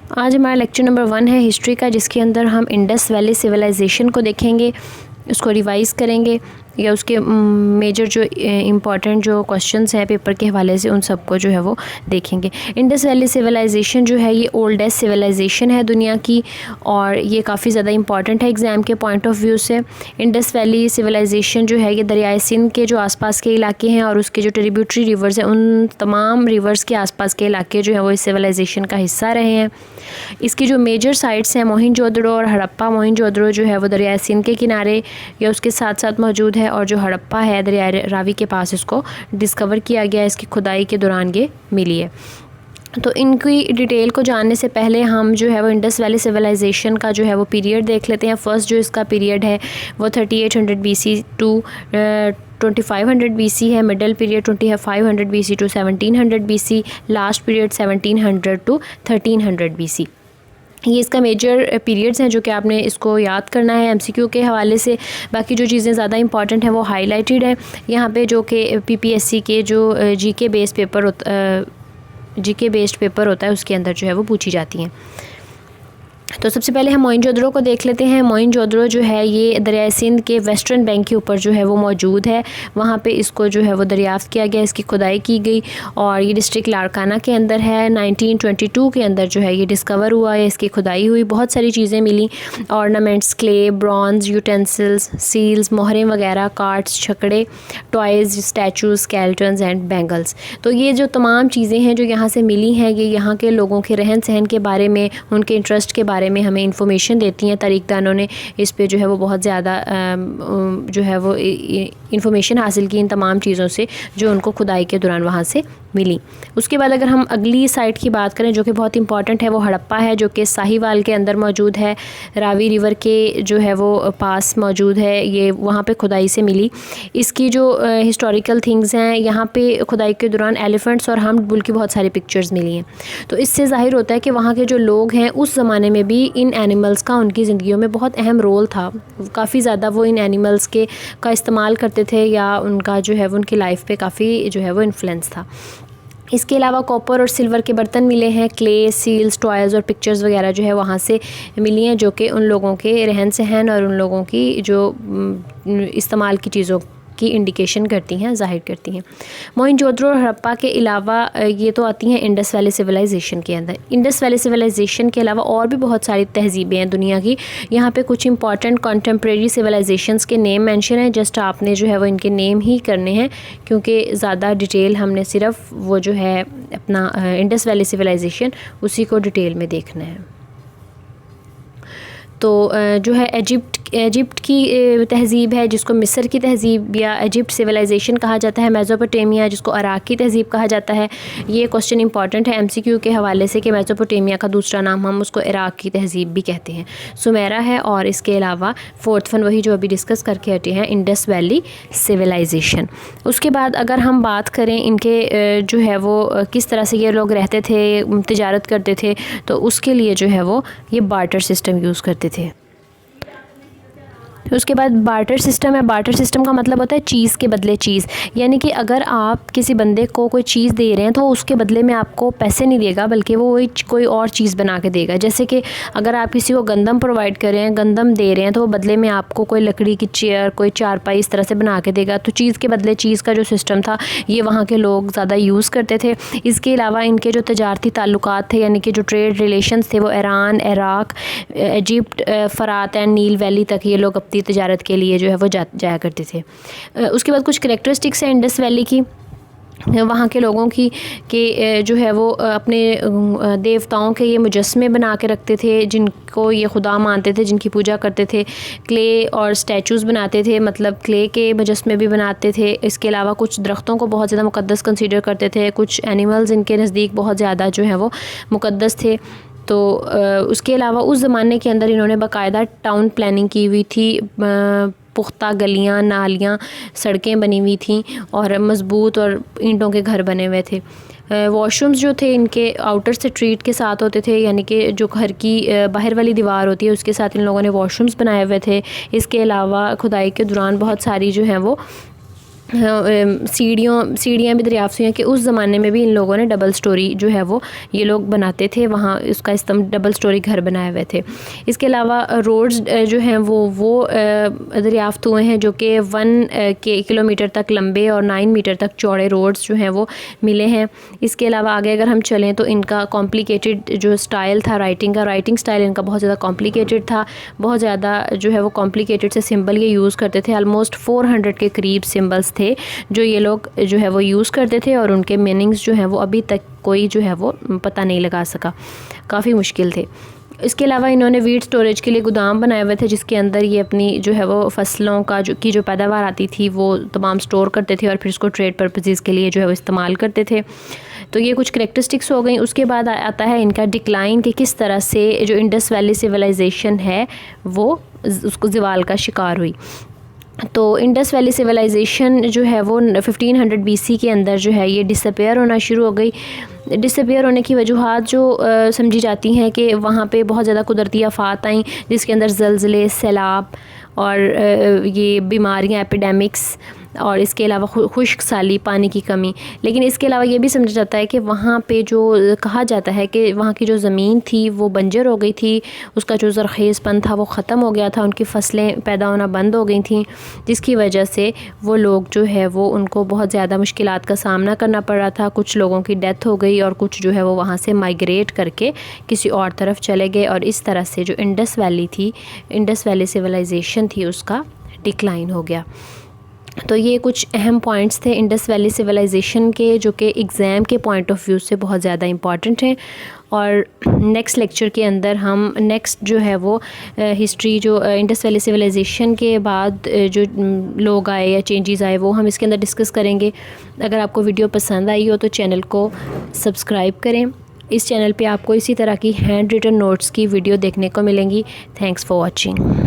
आज हमारा lecture number 1 है हिस्ट्री का, जिसके अंदर हम इंडस वैली सिविलाइजेशन को देखेंगे, उसको रिवाइज़ करेंगे या उसके मेजर जो इम्पॉर्टेंट जो क्वेश्चंस हैं पेपर के हवाले से उन सबको जो है वो देखेंगे। इंडस वैली सिविलाइजेशन जो है ये ओल्डेस्ट सिविलाइजेशन है दुनिया की और ये काफ़ी ज़्यादा इम्पॉर्टेंट है एग्ज़ाम के पॉइंट ऑफ व्यू से। इंडस वैली सिविलाइजेशन जो है ये दरियाए सिंध के जो आसपास के इलाके हैं और उसके जो ट्रिब्यूटरी रिवर्स हैं उन तमाम रिवर्स के आसपास के इलाके जो हैं वो इस सिविलाइजेशन का हिस्सा रहे हैं। इसकी जो मेजर साइट्स हैं मोहनजोदड़ो और हड़प्पा। मोहनजोदड़ो जो है वो दरियाए सिंध के किनारे या उसके साथ साथ मौजूद है और जो हड़प्पा है दरियाए रावी के पास इसको डिस्कवर किया गया, इसकी खुदाई के दौरान ये मिली है। तो इनकी डिटेल को जानने से पहले हम जो है वो इंडस वैली सिविलाइजेशन का जो है वो पीरियड देख लेते हैं। फर्स्ट जो इसका पीरियड है वो 3800 BC टू 2500 BC है। Middle period 2500 BC to 1700 BC। Last period 1700 to 1300 BC। ये इसका मेजर पीरियड्स हैं जो कि आपने इसको याद करना है एमसीक्यू के हवाले से। बाकी जो चीज़ें ज़्यादा इंपॉर्टेंट हैं वो हाईलाइटेड है यहाँ पे, जो कि पीपीएससी के जो जीके बेस्ड पेपर होता है उसके अंदर जो है वो पूछी जाती हैं। तो सबसे पहले हम मोहनजोदड़ो को देख लेते हैं। मोहनजोदड़ो जो है ये दरियाए सिंध के वेस्टर्न बैंक के ऊपर जो है वो मौजूद है। वहाँ पे इसको जो है वो दरियाफ़्त किया गया, इसकी खुदाई की गई और ये डिस्ट्रिक्ट लाड़काना के अंदर है। 1922 के अंदर जो है ये डिस्कवर हुआ है, इसकी खुदाई हुई, बहुत सारी चीज़ें मिली, ornaments, clay, bronze, utensils, seals, मोहरें वगैरह, कार्ड्स, छकड़े, toys, statues, skeletons and bangles. तो ये जो तमाम चीज़ें हैं जो यहाँ से मिली हैं ये यहाँ के लोगों के रहन सहन के बारे में, उनके इंटरेस्ट के बारे में हमें इंफॉर्मेशन देती हैं। तारीखदानों ने इस पे जो है वो बहुत ज़्यादा जो है वो इंफॉर्मेशन हासिल की इन तमाम चीज़ों से जो उनको खुदाई के दौरान वहाँ से मिली। उसके बाद अगर हम अगली साइट की बात करें जो कि बहुत इंपॉर्टेंट है वो हड़प्पा है, जो कि साहिवाल के अंदर मौजूद है, रावी रिवर के जो है वो पास मौजूद है। ये वहाँ पे खुदाई से मिली। इसकी जो हिस्टोरिकल थिंग्स हैं यहाँ पे खुदाई के दौरान एलिफेंट्स और हम्ड बुल की बहुत सारी पिक्चर्स मिली हैं। तो इससे ज़ाहिर होता है कि वहाँ के जो लोग हैं उस ज़माने में भी इन एनिमल्स का उनकी ज़िंदगियों में बहुत अहम रोल था। काफ़ी ज़्यादा वो इन एनिमल्स का इस्तेमाल करते थे या उनका जो है वो उनकी लाइफ पे काफ़ी जो है वो इन्फ्लुएंस था। इसके अलावा कॉपर और सिल्वर के बर्तन मिले हैं, क्ले, सील्स, टॉयज़ और पिक्चर्स वगैरह जो है वहाँ से मिली हैं, जो कि उन लोगों के रहन सहन और उन लोगों की जो इस्तेमाल की चीज़ों की इंडिकेशन करती हैं, ज़ाहिर करती हैं। मोहनजोदड़ो और हड़प्पा के अलावा ये तो आती हैं इंडस वैली सिविलाइजेशन के अंदर। इंडस वैली सिविलाइजेशन के अलावा और भी बहुत सारी तहजीबें हैं दुनिया की। यहाँ पे कुछ इंपॉर्टेंट कॉन्टेम्प्रेरी सिविलाइजेशंस के नेम मेंशन हैं। जस्ट आपने जो है वो इनके नेम ही करने हैं क्योंकि ज़्यादा डिटेल हमने सिर्फ वो जो है अपना इंडस वैली सिविलाइजेशन उसी को डिटेल में देखना है। तो जो है इजिप्ट की तहज़ीब है जिसको मिस्र की तहज़ीब या इजिप्ट सिविलाइजेशन कहा जाता है। मेसोपोटामिया जिसको अराक की तहज़ीब कहा जाता है। ये क्वेश्चन इंपॉर्टेंट है एमसीक्यू के हवाले से कि मेसोपोटामिया का दूसरा नाम हम उसको इराक की तहज़ीब भी कहते हैं। सुमेरा है और इसके अलावा फोर्थ वन वही जो अभी डिस्कस करके हटे हैं इंडस वैली सिविलाइजेशन। उसके बाद अगर हम बात करें इनके जो है वो किस तरह से ये लोग रहते थे, तिजारत करते थे, तो उसके लिए जो है वो ये बार्टर सिस्टम यूज़ करते थे। उसके बाद बार्टर सिस्टम है। बार्टर सिस्टम का मतलब होता है चीज़ के बदले चीज़, यानी कि अगर आप किसी बंदे को कोई चीज़ दे रहे हैं तो उसके बदले में आपको पैसे नहीं देगा बल्कि वो कोई और चीज़ बना के देगा। जैसे कि अगर आप किसी को गंदम प्रोवाइड कर रहे हैं, गंदम दे रहे हैं, तो वो बदले में आपको कोई लकड़ी की चेयर, कोई चारपाई इस तरह से बना के देगा। तो चीज़ के बदले चीज़ का जो सिस्टम था ये वहाँ के लोग ज़्यादा यूज़ करते थे। इसके अलावा इनके जो तजारती ताल्लुकात थे यानी कि जो ट्रेड रिलेशंस थे वो ईरान, इराक, इजिप्ट, फ़रात एंड नील वैली तक ये लोग तजारत के लिए जो है वो जाया करते थे। उसके बाद कुछ कैरेक्टरिस्टिक्स हैं इंडस वैली की वहाँ के लोगों की कि जो है वो अपने देवताओं के ये मुजस्मे बना के रखते थे जिनको ये खुदा मानते थे, जिनकी पूजा करते थे। क्ले और स्टैचूज़ बनाते थे, मतलब क्ले के मुजस्मे भी बनाते थे। इसके अलावा कुछ दरख्तों को बहुत ज़्यादा मुक़द्दस कंसीडर करते थे। कुछ एनिमल्स इनके नज़दीक बहुत ज़्यादा जो है वो मुक़द्दस थे। तो उसके अलावा उस ज़माने के अंदर इन्होंने बाकायदा टाउन प्लानिंग की हुई थी। पुख्ता गलियाँ, नालियाँ, सड़कें बनी हुई थी और मज़बूत और ईंटों के घर बने हुए थे। वॉशरूम्स जो थे इनके आउटर स्ट्रीट के साथ होते थे, यानी कि जो घर की बाहर वाली दीवार होती है उसके साथ इन लोगों ने वॉशरूम्स बनाए हुए थे। इसके अलावा खुदाई के दौरान बहुत सारी जो हैं वो सीढ़ियाँ भी दरियाफ्त हुई हैं कि उस ज़माने में भी इन लोगों ने डबल स्टोरी जो है वो ये लोग बनाते थे, वहाँ उसका डबल स्टोरी घर बनाए हुए थे। इसके अलावा रोड्स जो हैं वो दरियाफ्त हुए हैं जो कि 1 किलोमीटर तक लंबे और 9 मीटर तक चौड़े रोड्स जो हैं वो मिले हैं। इसके अलावा आगे अगर हम चलें तो इनका कॉम्प्लिकेटेड जो स्टाइल था राइटिंग स्टाइल इनका बहुत ज़्यादा कॉम्प्लिकेटेड था, बहुत ज़्यादा जो है वो कॉम्प्लिकेटेड से सिंबल ये यूज़ करते थे। ऑलमोस्ट 400 के करीब सिंबल्स थे जो ये लोग जो है वो यूज़ करते थे और उनके मीनिंग्स जो हैं वो अभी तक कोई जो है वो पता नहीं लगा सका, काफ़ी मुश्किल थे। इसके अलावा इन्होंने वीट स्टोरेज के लिए गोदाम बनाए हुए थे जिसके अंदर ये अपनी जो है वो फसलों का जो पैदावार आती थी वो तमाम स्टोर करते थे और फिर इसको ट्रेड पर्पसेस के लिए जो है वो इस्तेमाल करते थे। तो ये कुछ करैक्टरिस्टिक्स हो गई। उसके बाद आता है इनका डिक्लाइन कि किस तरह से जो इंडस वैली सिविलाइजेशन है वो उसको ज़वाल का शिकार हुई। तो इंडस वैली सिविलाइजेशन जो है वो 1500 BC के अंदर जो है ये डिसअपेयर होना शुरू हो गई। डिसअपेयर होने की वजूहात जो समझी जाती हैं कि वहाँ पे बहुत ज़्यादा कुदरती आफ़ात आई जिसके अंदर ज़लज़ले, सैलाब और ये बीमारियाँ, एपिडेमिक्स और इसके अलावा खुश्क साली, पानी की कमी। लेकिन इसके अलावा ये भी समझा जाता है कि वहाँ पे जो कहा जाता है कि वहाँ की जो ज़मीन थी वो बंजर हो गई थी, उसका जो ज़रख़ेज़पन था वो ख़त्म हो गया था, उनकी फसलें पैदा होना बंद हो गई थीं, जिसकी वजह से वो लोग जो है वो उनको बहुत ज़्यादा मुश्किलात का सामना करना पड़ रहा था। कुछ लोगों की डेथ हो गई और कुछ जो है वो वहाँ से माइग्रेट करके किसी और तरफ चले गए और इस तरह से जो इंडस वैली थी, इंडस वैली सिविलाइजेशन थी, उसका डिक्लाइन हो गया। तो ये कुछ अहम पॉइंट्स थे इंडस वैली सिविलाइजेशन के जो कि एग्ज़ाम के पॉइंट ऑफ व्यू से बहुत ज़्यादा इम्पॉर्टेंट हैं। और नेक्स्ट लेक्चर के अंदर हम नेक्स्ट जो है वो हिस्ट्री जो इंडस वैली सिविलाइजेशन के बाद जो लोग आए या चेंजेस आए वो हम इसके अंदर डिस्कस करेंगे। अगर आपको वीडियो पसंद आई हो तो चैनल को सब्सक्राइब करें। इस चैनल पे आपको इसी तरह की हैंड रिटन नोट्स की वीडियो देखने को मिलेंगी। Thanks for watching.